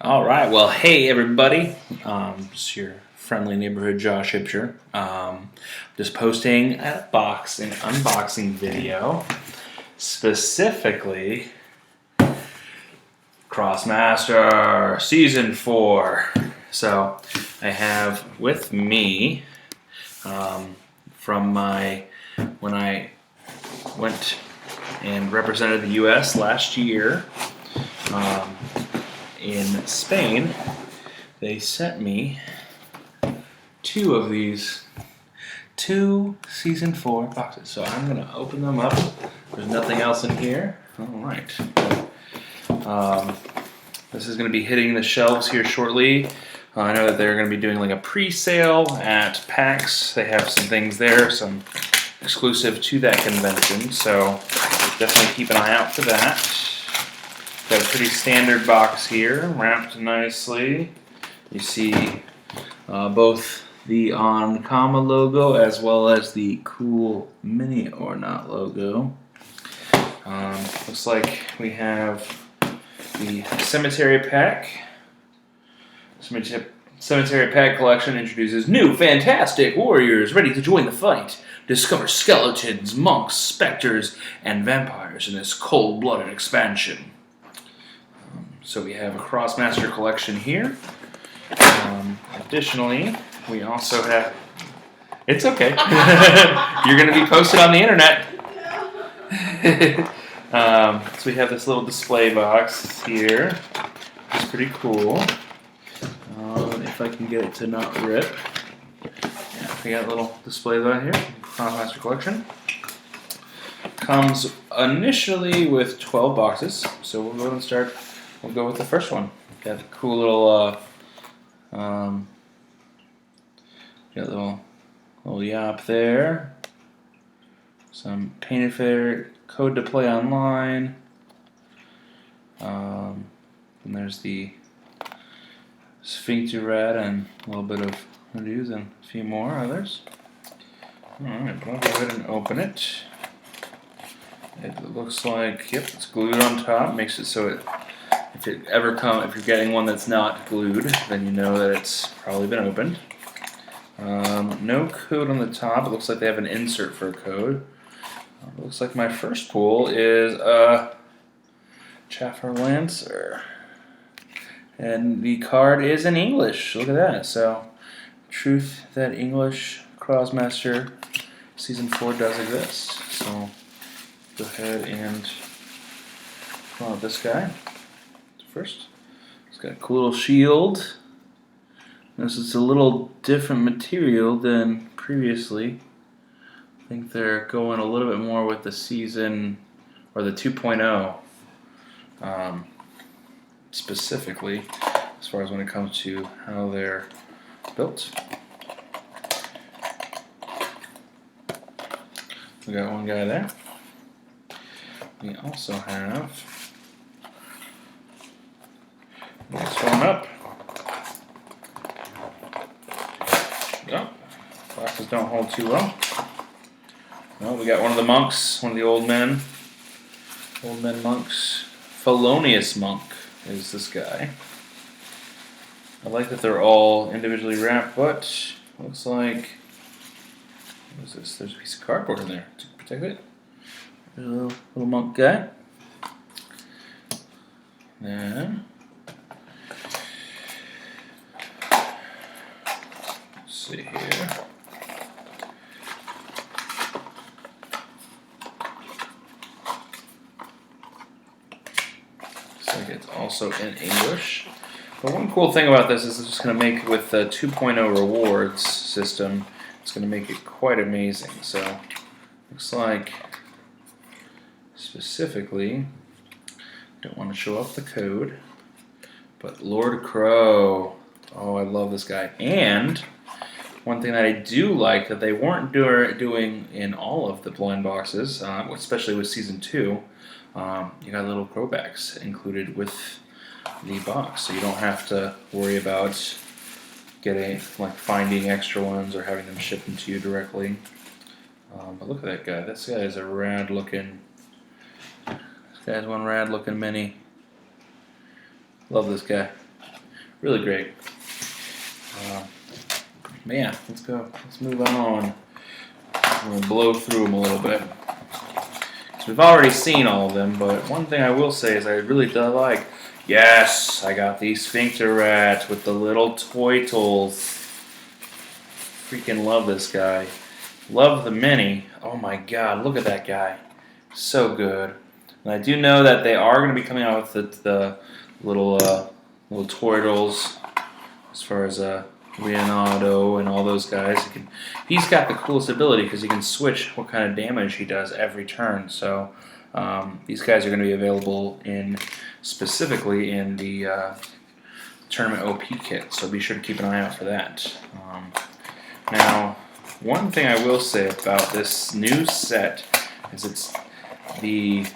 All right. Well, hey everybody. It's your friendly neighborhood Josh Hipsher. Just posting an unboxing video, specifically Krosmaster Season 4. So I have with me from when I went and represented the U.S. last year. In Spain, they sent me two of these Season 4 boxes. So I'm going to open them up. There's nothing else in here. All right. This is going to be hitting the shelves here shortly. I know that they're going to be doing like a pre-sale at PAX. They have some things there, some exclusive to that convention. So definitely keep an eye out for that. Got a pretty standard box here, wrapped nicely. You see both the Onkama logo as well as the cool Mini or Not logo. Looks like we have the Cemetery Pack. Cemetery Pack collection introduces new fantastic warriors ready to join the fight. Discover skeletons, monks, specters, and vampires in this cold-blooded expansion. So we have a Krosmaster collection here. Additionally, we also have... It's okay. You're going to be posted on the internet. So we have this little display box here. It's pretty cool. If I can get it to not rip. Yeah, we got a little display right here. Krosmaster collection. Comes initially with 12 boxes. So we'll go ahead and start... We'll go with the first one. Got a cool little, got a little yop there. Some painted fair code to play online. And there's the Sphincter Red and a little bit of reviews and a few more others. Alright, but I'll go ahead and open it. It looks like, yep, it's glued on top. Makes it so if you're getting one that's not glued, then you know that it's probably been opened. No code on the top. It looks like they have an insert for a code. Looks like my first pull is Chafer Lancer. And the card is in English. Look at that. So, truth that English Krosmaster Season 4 does exist. So, go ahead and pull out this guy. First, it's got a cool little shield. This is a little different material than previously. I think they're going a little bit more with the season or the 2.0 specifically, as far as when it comes to how they're built. We got one guy there. We also have next one up. Yep. Boxes don't hold too well. Well, we got one of the monks, one of the old men monks. Felonious Monk is this guy. I like that they're all individually wrapped, but looks like, what is this? There's a piece of cardboard in there to protect it. There's a little monk guy. Then see here. Looks like it's also in English. But one cool thing about this is it's just going to make, with the 2.0 rewards system, it's going to make it quite amazing. So, looks like, specifically, don't want to show off the code, but Lord Crow. Oh, I love this guy. And one thing that I do like that they weren't doing in all of the blind boxes, especially with Season 2, you got little crowbacks included with the box, so you don't have to worry about finding extra ones or having them shipped into you directly. But look at that guy. This guy is a rad looking. This guy's one rad looking mini. Love this guy. Really great. But yeah, let's go. Let's move on. I'm going to blow through them a little bit. So we've already seen all of them, but one thing I will say is I really do like. Yes, I got the Sphincter Rat with the little toitles. Freaking love this guy. Love the mini. Oh my god, look at that guy. So good. And I do know that they are going to be coming out with the little toitles as far as Leonardo and all those guys. He's got the coolest ability because he can switch what kind of damage he does every turn. So these guys are going to be available specifically in the tournament OP kit. So be sure to keep an eye out for that. Now, one thing I will say about this new set is it's the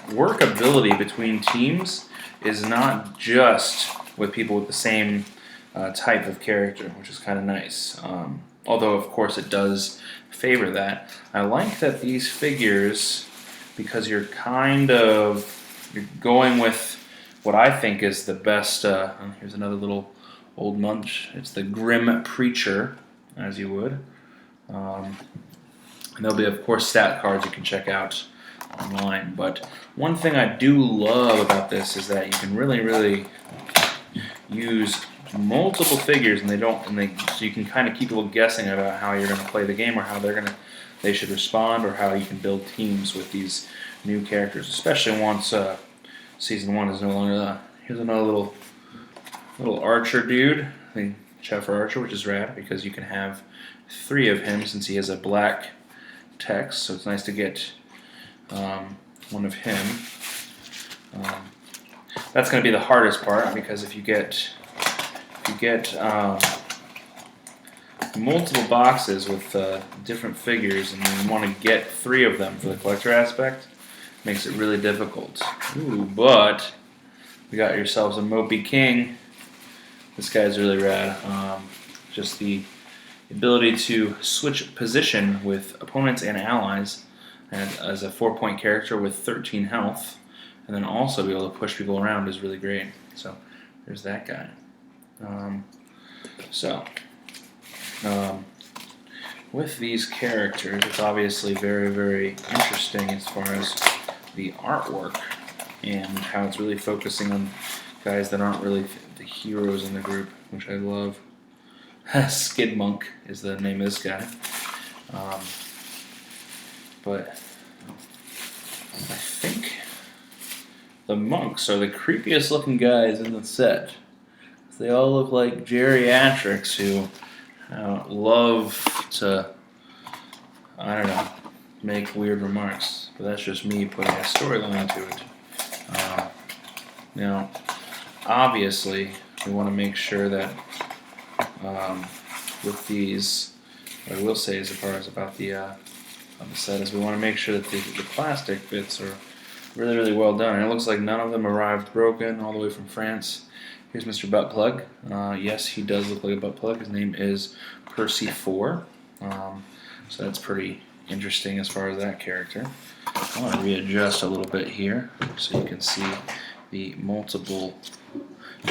workability between teams is not just with people with the same type of character, which is kind of nice. Although, of course, it does favor that. I like that these figures, because you're going with what I think is the best. Here's another little old munch. It's the Grim Preacher, as you would. And there'll be, of course, stat cards you can check out online. But one thing I do love about this is that you can really use multiple figures, and so you can kind of keep people guessing about how you're going to play the game, or how they should respond, or how you can build teams with these new characters, especially once season 1 is no longer that. Here's another little archer dude, the Chafer Archer, which is rad because you can have 3 of him since he has a black text, so it's nice to get one of him. That's going to be the hardest part, because if you get multiple boxes with different figures and you want to get 3 of them for the collector aspect, it makes it really difficult. Ooh, but we got yourselves a Mopy King. This guy's really rad. Just the ability to switch position with opponents and allies, and as a 4-point character with 13 health, and then also be able to push people around is really great. So there's that guy. With these characters, it's obviously very interesting as far as the artwork and how it's really focusing on guys that aren't really the heroes in the group, which I love. Skidmonk is the name of this guy. But I think the monks are the creepiest looking guys in the set. They all look like geriatrics who love to, I don't know, make weird remarks. But that's just me putting a storyline to it. Now, obviously, we want to make sure that with these, what I will say as far as about the set is we want to make sure that the plastic bits are really well done. And it looks like none of them arrived broken all the way from France. Here's Mr. Butt Plug. Yes, he does look like a butt plug. His name is Persee Phore. So that's pretty interesting as far as that character. I want to readjust a little bit here so you can see the multiple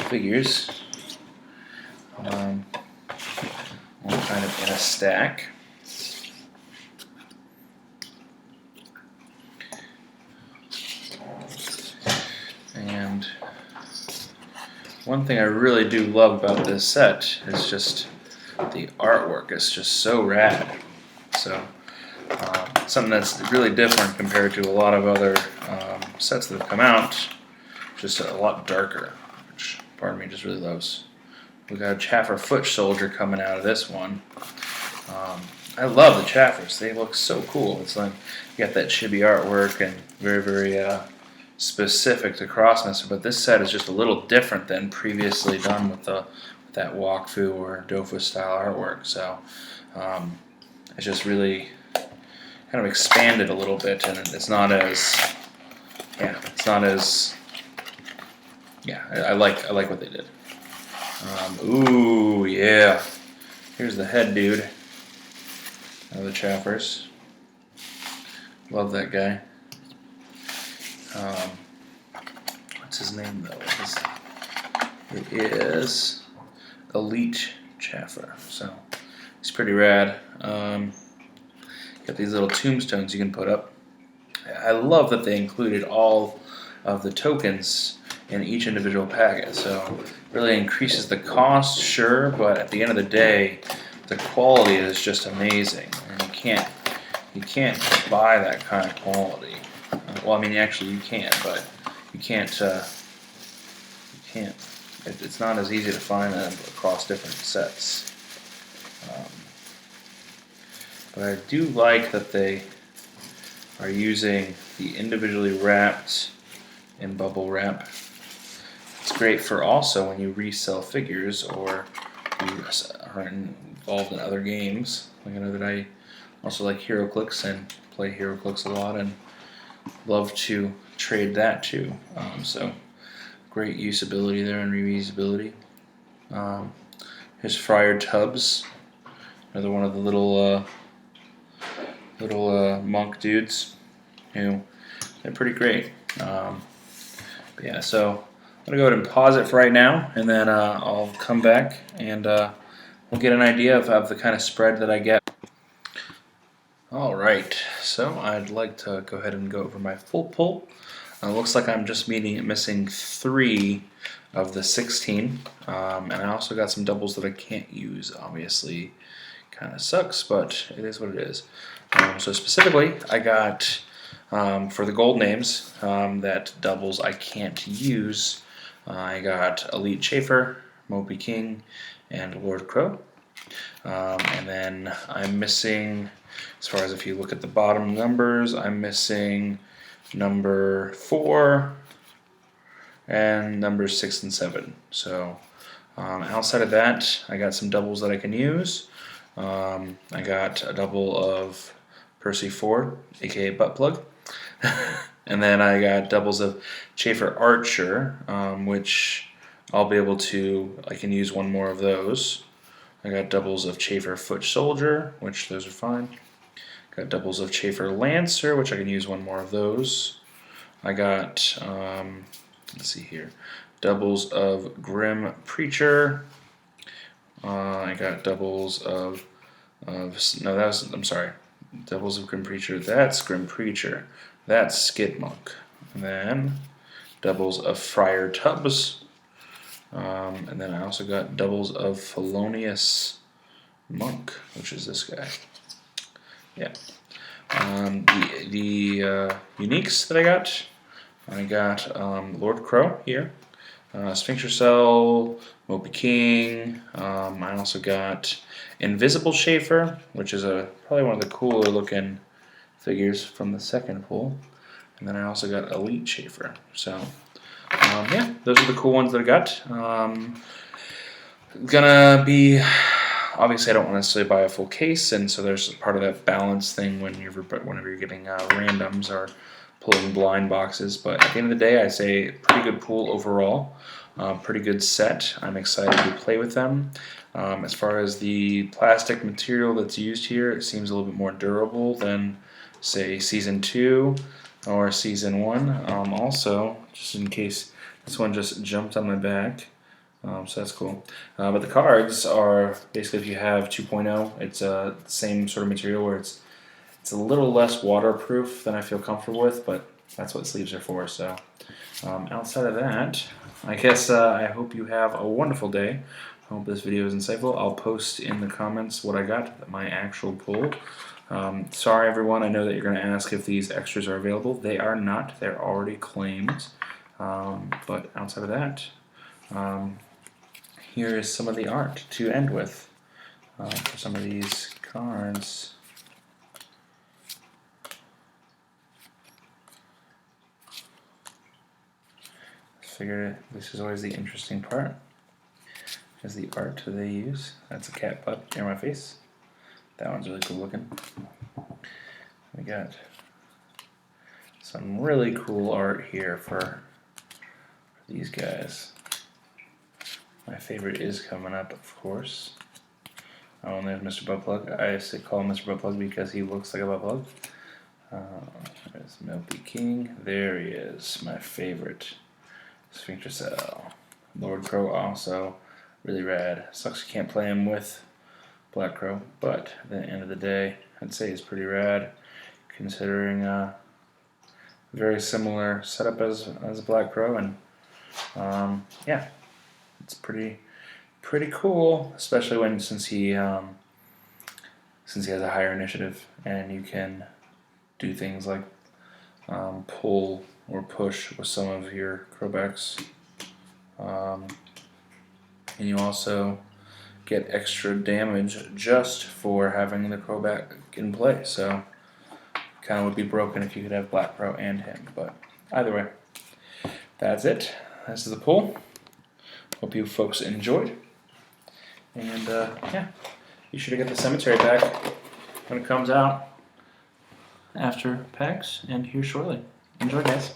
figures. All kind of in a stack. And one thing I really do love about this set is just the artwork. It's just so rad. So something that's really different compared to a lot of other sets that have come out. Just a lot darker, which part of me just really loves. We got a Chafer foot soldier coming out of this one. I love the Chaffers. They look so cool. It's like you got that chibi artwork and very specific to Krosmaster, but this set is just a little different than previously done with that Wakfu or Dofu style artwork. So it's just really kind of expanded a little bit, and it's not as I like what they did. Ooh, yeah. Here's the head dude of the Chaffers. Love that guy. What's his name, though? It is Elite Chafer, so it's pretty rad. Got these little tombstones you can put up. I love that they included all of the tokens in each individual packet, so really increases the cost, sure, but at the end of the day, the quality is just amazing, and you can't buy that kind of quality. Well, I mean, actually you can, but you can't. It's not as easy to find them across different sets. But I do like that they are using the individually wrapped in bubble wrap. It's great for also when you resell figures or you are involved in other games. Like I know that I also like HeroClix and play HeroClix a lot and love to trade that too. So great usability there and reusability. Here's Friar Tubs, another one of the little monk dudes who they're pretty great. But yeah, so I'm gonna go ahead and pause it for right now, and then I'll come back and we'll get an idea of the kind of spread that I get. Alright, so I'd like to go ahead and go over my full pull. Looks like I'm just missing 3 of the 16, and I also got some doubles that I can't use, obviously. Kind of sucks, but it is what it is. So specifically, I got, for the gold names, that doubles I can't use, I got Elite Chafer, Mopy King, and Lord Crow. And then I'm missing, as far as if you look at the bottom numbers, I'm missing number 4 and numbers 6 and 7. So outside of that, I got some doubles that I can use. I got a double of Persee Phore, aka butt plug. And then I got doubles of Chafer Archer, which I'll be able to, I can use one more of those. I got doubles of Chafer Foot Soldier, which those are fine. Got doubles of Chafer Lancer, which I can use one more of those. I got, let's see here, doubles of Grim Preacher. I got doubles of no, that was, I'm sorry, doubles of Grim Preacher. That's Grim Preacher. That's Skidmonk. And then doubles of Friar Tubs. And then I also got doubles of Felonious Monk, which is this guy. Yeah. The uniques that I got Lord Crow here, Sphincter Cell, Mopy King. I also got Invisible Chafer, which is probably one of the cooler looking figures from the second pull. And then I also got Elite Chafer. So yeah, those are the cool ones that I got. Gonna be, obviously I don't want to necessarily buy a full case, and so there's part of that balance thing whenever you're getting randoms or pulling blind boxes. But at the end of the day, I say pretty good pool overall, pretty good set. I'm excited to play with them. As far as the plastic material that's used here, it seems a little bit more durable than, say, Season 2 or Season 1. Also, just in case this one just jumped on my back, so that's cool. But the cards are basically, if you have 2.0, it's the same sort of material where it's a little less waterproof than I feel comfortable with, but that's what sleeves are for. So outside of that, I guess I hope you have a wonderful day. I hope this video is insightful. I'll post in the comments what I got, my actual pull. Sorry everyone, I know that you're going to ask if these extras are available. They are not. They're already claimed. But outside of that, here is some of the art to end with for some of these cards. Figured this is always the interesting part, is the art that they use. That's a cat butt near my face. That one's really cool looking. We got some really cool art here for these guys. My favorite is coming up, of course. Oh, and there's Mr. Buttplug. I call him Mr. Buttplug because he looks like a buttplug. There's Mopy King. There he is, my favorite. Sphincter Cell. Lord Crow also really rad. Sucks you can't play him with Black Crow, but at the end of the day, I'd say he's pretty rad, considering very similar setup as Black Crow, and yeah, it's pretty cool, especially since he has a higher initiative, and you can do things like pull or push with some of your Crowbacks, and you also get extra damage just for having the Crowback in play. So kind of would be broken if you could have Black Crow and him, but either way, that's it. This is the pull. Hope you folks enjoyed, and yeah, be sure to get the cemetery pack when it comes out after PAX and here shortly. Enjoy, guys.